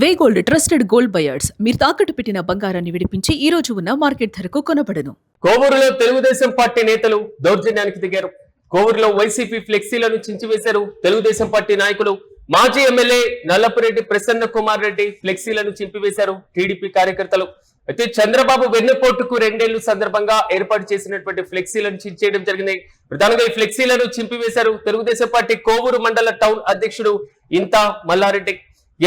వే gold trusted gold buyers మీరు తాకట్టు పెట్టిన బంగారాన్ని విడిపించి ఈ రోజు ఉన్న మార్కెట్ ధరకు కొనబడను. కోవూరులో తెలుగుదేశం పార్టీ నేతలు దౌర్జన్యానికి దిగారు. కోవూరులో వైసీపీ ఫ్లెక్సీలను చించివేశారు. తెలుగుదేశం పార్టీ నాయకులు మాజీ ఎమ్మెల్యే నల్లపురెడ్డి ప్రసన్న కుమార్ రెడ్డి ఫ్లెక్సీలను చింపివేశారు. టీడీపీ కార్యకర్తలు అయితే చంద్రబాబు వెన్నుపోటుకు 2 ఏళ్ల సందర్భంగా ఏర్పాటు చేసినటువంటి ఫ్లెక్సీలను చించేయడం జరిగింది. ప్రధానంగా ఈ ఫ్లెక్సీలను చింపివేశారు. తెలుగుదేశం పార్టీ కోవూరు మండల టౌన్ అధ్యక్షుడు ఇంతా మల్లారెడ్డి,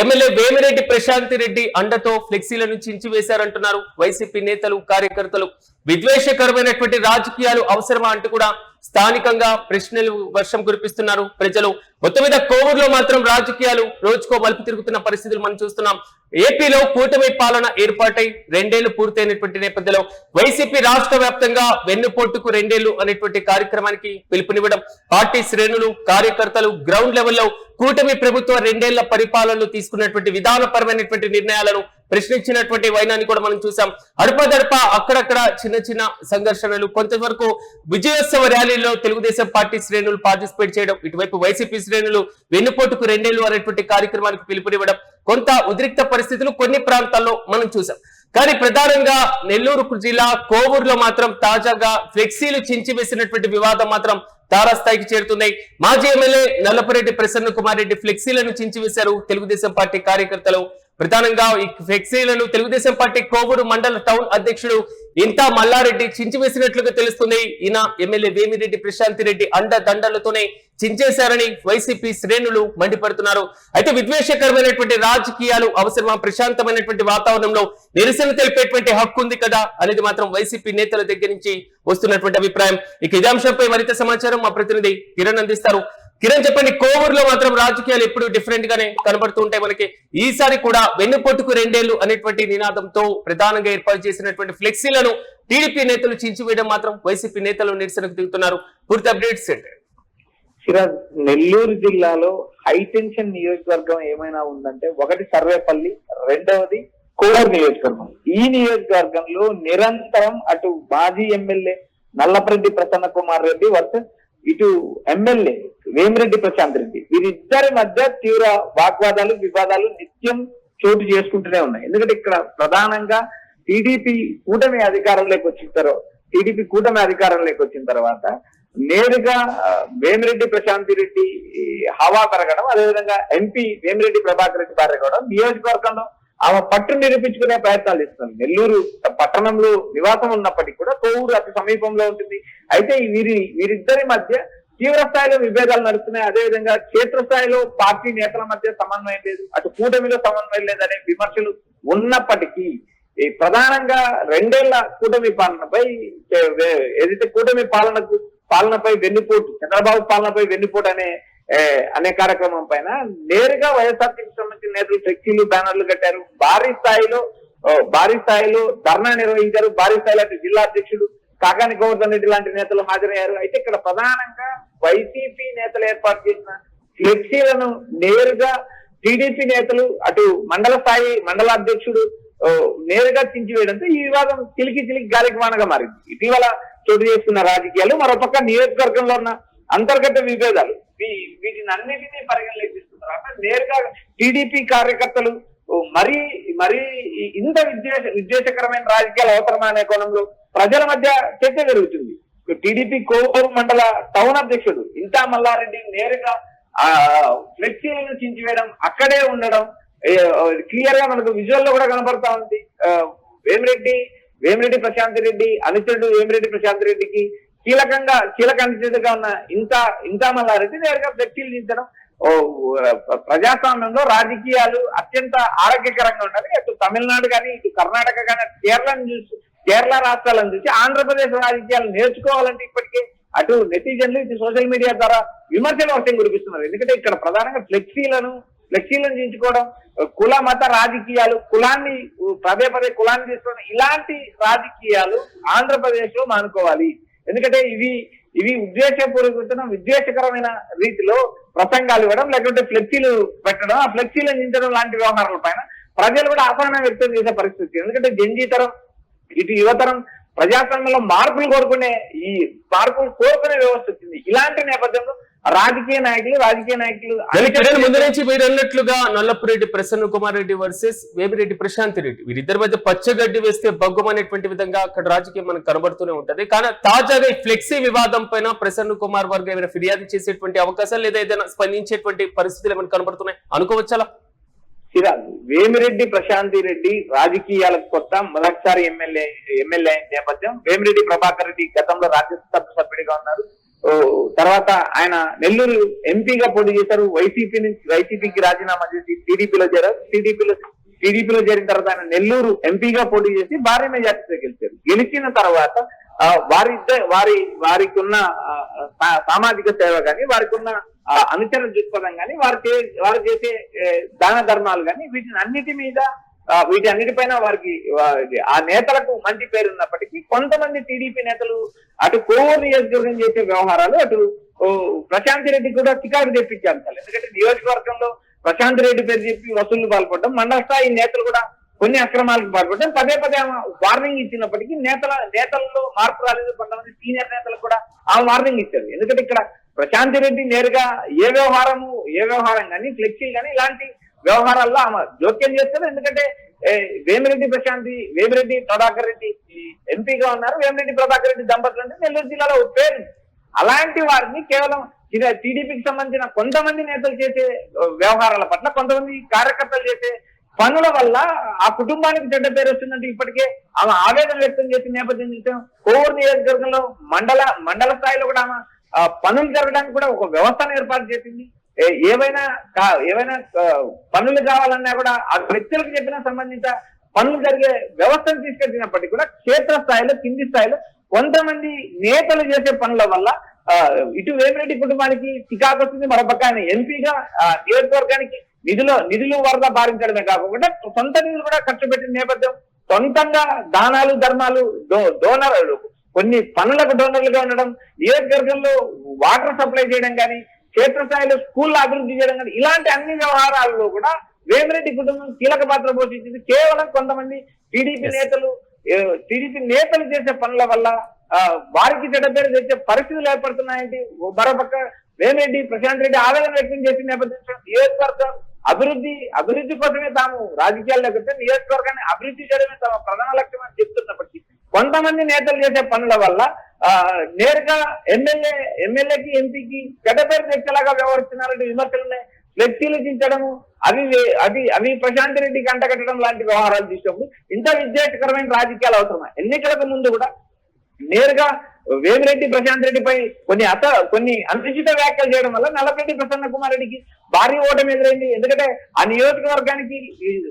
ఎమ్మెల్యే వేమిరెడ్డి ప్రశాంతి రెడ్డి అండతో ఫ్లెక్సీలను చించివేశారంటున్నారు వైసీపీ నేతలు, కార్యకర్తలు. విద్వేషకరమైనటువంటి రాజకీయాలు అవసరమా అంటూ కూడా స్థానికంగా ప్రశ్నలు వర్షం కురిపిస్తున్నారు ప్రజలు. మొత్తం మీద కోవూరులో మాత్రం రాజకీయాలు రోజుకో మలుపు తిరుగుతున్న పరిస్థితులు మనం చూస్తున్నాం. ఏపీలో కూటమి పాలన ఏర్పాటై 2 ఏళ్లు పూర్తయినటువంటి నేపథ్యంలో వైసీపీ రాష్ట్ర వ్యాప్తంగా వెన్నుపోటుకు 2 ఏళ్లు అనేటువంటి కార్యక్రమానికి పిలుపునివ్వడం, పార్టీ శ్రేణులు, కార్యకర్తలు గ్రౌండ్ లెవెల్లో కూటమి ప్రభుత్వ 2 ఏళ్ల పరిపాలనలో తీసుకున్నటువంటి విధానపరమైనటువంటి నిర్ణయాలను ప్రశ్నించినటువంటి వైనాన్ని కూడా మనం చూసాం. అడపదడప అక్కడక్కడ చిన్న చిన్న సంఘర్షణలు, కొంతవరకు విజయోత్సవ ర్యాలీలో తెలుగుదేశం పార్టీ శ్రేణులు పార్టిసిపేట్ చేయడం, ఇటువైపు వైసీపీ శ్రేణులు వెన్నుపోటుకు 2 ఏళ్లు అనేటువంటి కార్యక్రమానికి పిలుపునివ్వడం, కొంత ఉద్రిక్త పరిస్థితులు కొన్ని ప్రాంతాల్లో మనం చూసాం. కానీ ప్రధానంగా నెల్లూరు జిల్లా కోవూరులో మాత్రం తాజాగా ఫ్లెక్సీలు చించివేసినటువంటి వివాదం మాత్రం తారాస్థాయికి చేరుతున్నాయి. మాజీ ఎమ్మెల్యే నల్లపురెడ్డి ప్రసన్న కుమార్ రెడ్డి ఫ్లెక్సీలను చించివేశారు తెలుగుదేశం పార్టీ కార్యకర్తలు. ప్రధానంగా ఈ ఫ్లెక్సీలను తెలుగుదేశం పార్టీ కోవూరు మండల టౌన్ అధ్యక్షుడు ఇంతా మల్లారెడ్డి చించివేసినట్లుగా తెలుస్తుంది. ఈయన ఎమ్మెల్యే వేమిరెడ్డి ప్రశాంతి రెడ్డి అండదండలతోనే చించేశారని వైసీపీ శ్రేణులు మండిపడుతున్నారు. అయితే విద్వేషకరమైనటువంటి రాజకీయాలు అవసరమా, ప్రశాంతమైనటువంటి వాతావరణంలో నిరసన తెలిపేటువంటి హక్కు ఉంది కదా అనేది మాత్రం వైసీపీ నేతల దగ్గర నుంచి వస్తున్నటువంటి అభిప్రాయం. ఇక ఇదే అంశంపై మరింత సమాచారం మా ప్రతినిధి కిరణ్ అందిస్తారు. కిరణ్, చెప్పండి, కోవూరులో మాత్రం రాజకీయాలు ఎప్పుడు డిఫరెంట్ గానే కనబడుతూ ఉంటాయి మనకి. ఈసారి కూడా వెన్నుపోటుకు 2 ఏళ్లు అనేటువంటి నినాదంతో ప్రధానంగా ఏర్పాటు చేసినటువంటి ఫ్లెక్సీలను టీడీపీ నేతలు చించివేయడం మాత్రం వైసీపీ నేతలు నిరసనకు దిగుతున్నారు. పూర్తి అప్డేట్స్ ఏంటి? సిరాజ్, నెల్లూరు జిల్లాలో హైటెన్షన్ నియోజకవర్గం ఏమైనా ఉందంటే ఒకటి సర్వేపల్లి, రెండవది కోవూరు నియోజకవర్గం. ఈ నియోజకవర్గంలో నిరంతరం అటు మాజీ ఎమ్మెల్యే నల్లపురెడ్డి ప్రసన్న కుమార్ రెడ్డి వర్సెస్ ఇటు ఎమ్మెల్యే వేమిరెడ్డి ప్రశాంత్ రెడ్డి, వీరిద్దరి మధ్య తీవ్ర వాగ్వాదాలు, వివాదాలు నిత్యం చోటు చేసుకుంటూనే ఉన్నాయి. ఎందుకంటే ఇక్కడ ప్రధానంగా టీడీపీ కూటమి అధికారంలోకి వచ్చిన తర్వాత నేరుగా వేమిరెడ్డి ప్రశాంతి రెడ్డి హవా పెరగడం, అదేవిధంగా ఎంపీ వేమిరెడ్డి ప్రభాకర్ రెడ్డి భార్య కూడా నియోజకవర్గంలో ఆమె పట్టు నిరూపించుకునే ప్రయత్నాలు ఇస్తుంది. నెల్లూరు పట్టణంలో నివాసం ఉన్నప్పటికీ కూడా కోవూరు అతి సమీపంలో ఉంటుంది. అయితే వీరిద్దరి మధ్య తీవ్ర స్థాయిలో విభేదాలు నడుస్తున్నాయి. అదేవిధంగా క్షేత్రస్థాయిలో పార్టీ నేతల మధ్య సమన్వయం లేదు, అటు కూటమిలో సమన్వయం లేదనే విమర్శలు ఉన్నప్పటికీ ప్రధానంగా 2 ఏళ్ల కూటమి పాలనపై ఏదైతే కూటమి పాలనపై వెన్నుపోటు, చంద్రబాబు పాలనపై వెన్నుపోటు అనే కార్యక్రమం పైన నేరుగా వైఎస్ఆర్సీకి సంబంధించిన నేతలు ఫ్లెక్సీలు, బ్యానర్లు కట్టారు. భారీ స్థాయిలో ధర్నా నిర్వహించారు. భారీ స్థాయిలో జిల్లా అధ్యక్షుడు కాకాని గోవర్ధన్ రెడ్డి లాంటి నేతలు హాజరయ్యారు. అయితే ఇక్కడ ప్రధానంగా వైసీపీ నేతలు ఏర్పాటు చేసిన ఫ్లెక్సీలను నేరుగా టీడీపీ నేతలు, అటు మండల అధ్యక్షుడు నేరుగా చించివేయడంతో ఈ వివాదం చిలికి గాలికి వానగా మారింది. ఇటీవల చోటు చేసుకున్న రాజకీయాలు, మరోపక్క నియోజకవర్గంలో ఉన్న అంతర్గత విభేదాలు, వీటిని అన్నిటినీ పరిగణలోకి తీసుకున్నారు. నేరుగా టీడీపీ కార్యకర్తలు మరీ ఇంత విద్వేషకరమైన రాజకీయాలు అవసరమా అనే కోణంలో ప్రజల మధ్య చర్చ జరుగుతుంది. టీడీపీ కోవూరు మండల టౌన్ అధ్యక్షుడు ఇంతా మల్లారెడ్డి నేరుగా ఫ్లెక్సీలను చించివేయడం, అక్కడే ఉండడం క్లియర్ గా మనకు విజువల్ లో కూడా కనబడతా ఉంది. వేమిరెడ్డి ప్రశాంత్ రెడ్డి అనుచరుడు వేమిరెడ్డి ప్రశాంత్ రెడ్డికి కీలక అనుచరుడుగా ఉన్న ఇంతా మల్లారెడ్డి నేరుగా ఫ్లెక్సీలు చించడం ప్రజాస్వామ్యంలో రాజకీయాలు అత్యంత ఆరోగ్యకరంగా ఉండాలి. అటు తమిళనాడు కానీ, ఇటు కర్ణాటక కానీ, కేరళ రాష్ట్రాలను చూసి ఆంధ్రప్రదేశ్ రాజకీయాలు నేర్చుకోవాలంటే ఇప్పటికే అటు నెటిజన్లు, ఇటు సోషల్ మీడియా ద్వారా విమర్శలు వర్షం కురిపిస్తున్నారు. ఎందుకంటే ఇక్కడ ప్రధానంగా ఫ్లెక్సీలను చించుకోవడం, కుల మత రాజకీయాలు, పదే కులాన్ని తీసుకోవడం, ఇలాంటి రాజకీయాలు ఆంధ్రప్రదేశ్ లో మానుకోవాలి. ఎందుకంటే ఇవి విద్వేషకరమైన రీతిలో ప్రసంగాలు ఇవ్వడం, లేకుంటే ఫ్లెక్సీలు పెట్టడం, ఆ ఫ్లెక్సీలను చించడం లాంటి వ్యవహారాల పైన ప్రజలు కూడా అసహనం వ్యక్తం చేసే పరిస్థితి. ఎందుకంటే జంజీ తరం, ఇటు యువతరం ప్రజాస్వామ్యంలో మార్పులు కోరుకునే వ్యవస్థ వచ్చింది. ఇలాంటి నేపథ్యంలో రాజకీయ నాయకులు ముందు నుంచి మీరు అన్నట్లుగా నల్లపురెడ్డి ప్రసన్న కుమార్ రెడ్డి వర్సెస్ వేమిరెడ్డి ప్రశాంత్ రెడ్డి, వీరిద్దరి మధ్య పచ్చగడ్డి వేస్తే బగ్గుమనేటువంటి విధంగా అక్కడ రాజకీయం మనకు కనబడుతూనే ఉంటది. కానీ తాజాగా ఈ ఫ్లెక్సీ వివాదం పైన ప్రసన్న కుమార్ వర్గం ఏమైనా ఫిర్యాదు చేసేటువంటి అవకాశాలు లేదా ఏదైనా స్పందించేటువంటి పరిస్థితులు ఏమైనా కనబడుతున్నాయి అనుకోవచ్చా? వేమిరెడ్డి ప్రశాంతి రెడ్డి రాజకీయాలకు కొత్త, మొదటిసారి ఎమ్మెల్యే అయిన నేపథ్యం. వేమిరెడ్డి ప్రభాకర్ రెడ్డి గతంలో రాజ్యసభ సభ్యుడిగా ఉన్నారు. తర్వాత ఆయన నెల్లూరు ఎంపీగా పోటీ చేశారు. వైసీపీకి రాజీనామా చేసి టీడీపీలో చేరారు. టీడీపీలో చేరిన తర్వాత ఆయన నెల్లూరు ఎంపీగా పోటీ చేసి భారీ మెజార్టీతో గెలిచారు. గెలిచిన తర్వాత వారికి ఉన్న సామాజిక సేవ గాని, వారికి ఉన్న అనుచర దృక్పథం గాని, వారు చేసే దాన ధర్మాలు గాని, వీటి అన్నిటిపైన వారికి ఆ నేతలకు మంచి పేరు ఉన్నప్పటికీ కొంతమంది టీడీపీ నేతలు అటు కోవూరు నియోజకవర్గం చేసే వ్యవహారాలు, అటు ప్రశాంత్ రెడ్డి కూడా చికాకు తెప్పించే అంశాలు. ఎందుకంటే నియోజకవర్గంలో ప్రశాంత్ రెడ్డి పేరు చెప్పి వసూళ్లు పాల్పడడం, మండల స్థాయి నేతలు కూడా కొన్ని అక్రమాలకు పాల్పడడం, పదే వార్నింగ్ ఇచ్చినప్పటికీ నేతల్లో మార్పు రాలేదు. కొంతమంది సీనియర్ నేతలకు కూడా ఆ వార్నింగ్ ఇచ్చారు. ఎందుకంటే ఇక్కడ ప్రశాంత్ రెడ్డి నేరుగా ఏ వ్యవహారం కానీ, ఫ్లెక్సీ కానీ ఇలాంటి వ్యవహారాల్లో ఆమె జోక్యం చేస్తారు. ఎందుకంటే వేమిరెడ్డి ప్రభాకర్ రెడ్డి ఎంపీగా ఉన్నారు. వేమిరెడ్డి ప్రభాకర్ రెడ్డి దంపతులు అంటే నెల్లూరు జిల్లాలో పేరు. అలాంటి వారిని కేవలం టీడీపీకి సంబంధించిన కొంతమంది నేతలు చేసే వ్యవహారాల పట్ల, కొంతమంది కార్యకర్తలు చేసే పనుల వల్ల ఆ కుటుంబానికి చెడ్డ పేరు వస్తుందంటే ఇప్పటికే ఆమె ఆవేదన వ్యక్తం చేసిన నేపథ్యం చూసాం. కోవూరు నియోజకవర్గంలో మండల స్థాయిలో కూడా ఆమె పనులు జరగడానికి కూడా ఒక వ్యవస్థను ఏర్పాటు చేసింది. ఏవైనా పనులు కావాలన్నా కూడా ఆ వ్యక్తులకు చెప్పిన సంబంధిత పనులు జరిగే వ్యవస్థను తీసుకెళ్లినప్పటికీ కూడా క్షేత్రస్థాయిలో, కింది స్థాయిలో కొంతమంది నేతలు చేసే పనుల వల్ల ఇటు వేమిరెడ్డి కుటుంబానికి చికాకు వస్తుంది. మరోపక్క ఆయన ఎంపీగా నియోజకవర్గానికి నిధులు వరద భారించడమే కాకుండా సొంత నిధులు కూడా ఖర్చు పెట్టిన నేపథ్యం. సొంతంగా దానాలు ధర్మాలు, డోనర్లు, కొన్ని పనులకు డోనర్లుగా ఉండడం, నియోజకవర్గంలో వాటర్ సప్లై చేయడం కానీ, క్షేత్రస్థాయిలో స్కూల్ అభివృద్ధి చేయడం కానీ, ఇలాంటి అన్ని వ్యవహారాల్లో కూడా వేమిరెడ్డి కుటుంబం కీలక పాత్ర పోషించింది. కేవలం కొంతమంది టీడీపీ నేతలు చేసే పనుల వల్ల వారికి చెడ్డ పేరు తెచ్చే పరిస్థితులు ఏర్పడుతున్నాయంటే, మరోపక్క వేమిరెడ్డి ప్రశాంత్ రెడ్డి ఆవేదన వ్యక్తం చేసిన నేపథ్యంలో నియోజకవర్గం అభివృద్ధి కోసమే తాము రాజకీయాల్లోకి వస్తే నియోజకవర్గాన్ని అభివృద్ధి చేయడమే తమ ప్రధాన లక్ష్యం అని చెప్తున్నప్పటికీ కొంతమంది నేతలు చేసే పనుల వల్ల నేరుగా ఎమ్మెల్యేకి ఎంపీకి చెడ్డ పేరు తెచ్చేలాగా వ్యవహరిస్తున్నారంటే విమర్శలున్నాయి. ఫ్లెక్సీలు చించడము, అవి ప్రశాంత్ రెడ్డికి అంటగట్టడం లాంటి వ్యవహారాలు చూసినప్పుడు ఇంత విద్వేషకరమైన రాజకీయాలు అవసరమా? ఎన్నికలకు ముందు కూడా నేరుగా వేమిరెడ్డి ప్రశాంత్ రెడ్డిపై కొన్ని అనుచిత వ్యాఖ్యలు చేయడం వల్ల నల్లపరెడ్డి ప్రసన్న కుమార్ రెడ్డికి భారీ ఓటమి ఎదురైంది. ఎందుకంటే ఆ నియోజకవర్గానికి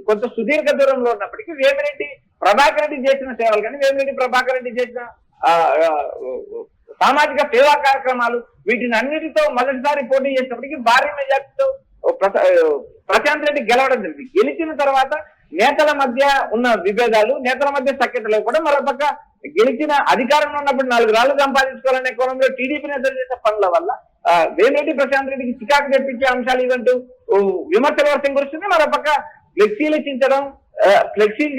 కొంత సుదీర్ఘ దూరంలో ఉన్నప్పటికీ వేమిరెడ్డి ప్రభాకర్ రెడ్డి చేసిన సేవలు కానీ, వేమిరెడ్డి ప్రభాకర్ రెడ్డి చేసిన సామాజిక సేవా కార్యక్రమాలు, వీటిని అన్నిటితో మొదటిసారి పోటీ చేసినప్పటికీ భారీ మెజార్టీతో ప్రశాంత్ రెడ్డి గెలవడం జరిగింది. గెలిచిన తర్వాత నేతల మధ్య ఉన్న విభేదాలు, నేతల మధ్య సఖ్యతలు కూడా, మరోపక్క గెలిచిన అధికారంలో ఉన్నప్పుడు 4 రాళ్లు సంపాదించుకోవాలనే కోణంలో టీడీపీ నేతలు చేసే పనుల వల్ల వేమిరెడ్డి ప్రశాంత్ రెడ్డికి చికాకు తెప్పించే అంశాలు ఇవంటూ విమర్శల వర్షం కురుస్తుంది. మరోపక్క ఫ్లెక్సీలు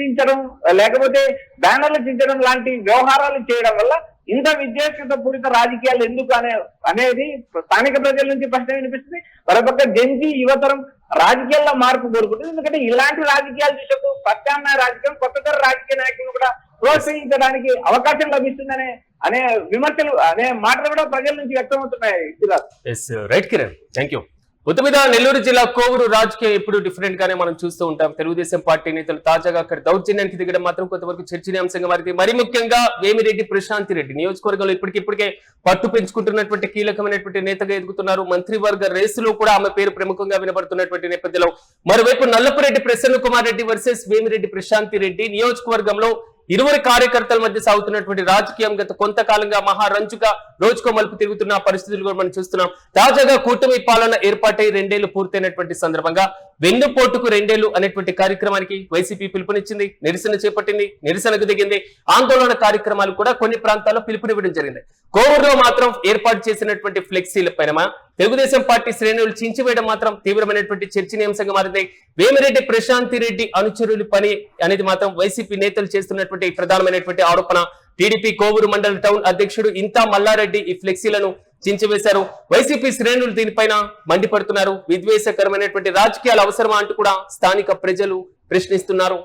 చించడం లేకపోతే బ్యానర్లు చించడం లాంటి వ్యవహారాలు చేయడం వల్ల ఇంత విద్వేషత పూరిత రాజకీయాలు ఎందుకు అనేది స్థానిక ప్రజల నుంచి ప్రశ్న వినిపిస్తుంది. మరోపక్క జెన్జీ యువతరం రాజకీయాల్లో మార్పు కోరుకుంటుంది. ఎందుకంటే ఇలాంటి రాజకీయాలు చూసేందుకు ప్రత్యామ్నాయ రాజకీయం, కొత్త తర రాజకీయ నాయకులను కూడా ప్రోత్సహించడానికి అవకాశం లభిస్తుందనే విమర్శలు అనే మాటలు కూడా ప్రజల నుంచి వ్యక్తం అవుతున్నాయి. Right Kiran, thank you. మొత్తం మీద నెల్లూరు జిల్లా కోవూరు రాజకీయం ఎప్పుడు డిఫరెంట్ గానే మనం చూస్తూ ఉంటాం. తెలుగుదేశం పార్టీ నేతలు తాజాగా అక్కడ దౌర్జన్యానికి దిగడం మాత్రం కొంతవరకు చర్చనీయాంశంగా మారింది. మరి ముఖ్యంగా వేమిరెడ్డి ప్రశాంత్ రెడ్డి నియోజకవర్గంలో ఇప్పటికే పట్టు పెంచుకుంటున్నటువంటి కీలకమైనటువంటి నేతగా ఎదుగుతున్నారు. మంత్రివర్గ రేసులో కూడా ఆమె పేరు ప్రముఖంగా వినబడుతున్నటువంటి నేపథ్యంలో మరోవైపు నల్లపురెడ్డి ప్రసన్న కుమార్ రెడ్డి వర్సెస్ వేమిరెడ్డి ప్రశాంత్ రెడ్డి నియోజకవర్గంలో ఇరువురి కార్యకర్తల మధ్య సాగుతున్నటువంటి రాజకీయం గత కొంతకాలంగా మహారంజుగా రోజుకో మలుపు తిరుగుతున్న పరిస్థితులు కూడా మనం చూస్తున్నాం. తాజాగా కూటమి పాలన ఏర్పాటై 2 ఏళ్లు పూర్తయినటువంటి సందర్భంగా వెన్నుపోటుకు 2 ఏళ్లు అనేటువంటి కార్యక్రమానికి వైసీపీ పిలుపునిచ్చింది, నిరసన చేపట్టింది, నిరసనకు దిగింది. ఆందోళన కార్యక్రమాలు కూడా కొన్ని ప్రాంతాల్లో పిలుపునివ్వడం జరిగింది. కోవూరులో మాత్రం ఏర్పాటు చేసినటువంటి ఫ్లెక్సీల పైన తెలుగుదేశం పార్టీ శ్రేణులు చించివేయడం మాత్రం తీవ్రమైనటువంటి చర్చనీయాంశంగా మారింది. వేమిరెడ్డి ప్రశాంత్ రెడ్డి అనుచరుల పని అనేది మాత్రం వైసీపీ నేతలు చేస్తున్నటువంటి ప్రధానమైనటువంటి ఆరోపణ. టీడీపీ కోవూరు మండల టౌన్ అధ్యక్షుడు ఇంతా మల్లారెడ్డి ఈ ఫ్లెక్సీలను చించివేశారు. వైసీపీ శ్రేణులు దీనిపైన మండిపడుతున్నారు. విద్వేషకరమైనటువంటి రాజకీయాలు అవసరమా అంటూ కూడా స్థానిక ప్రజలు ప్రశ్నిస్తున్నారు.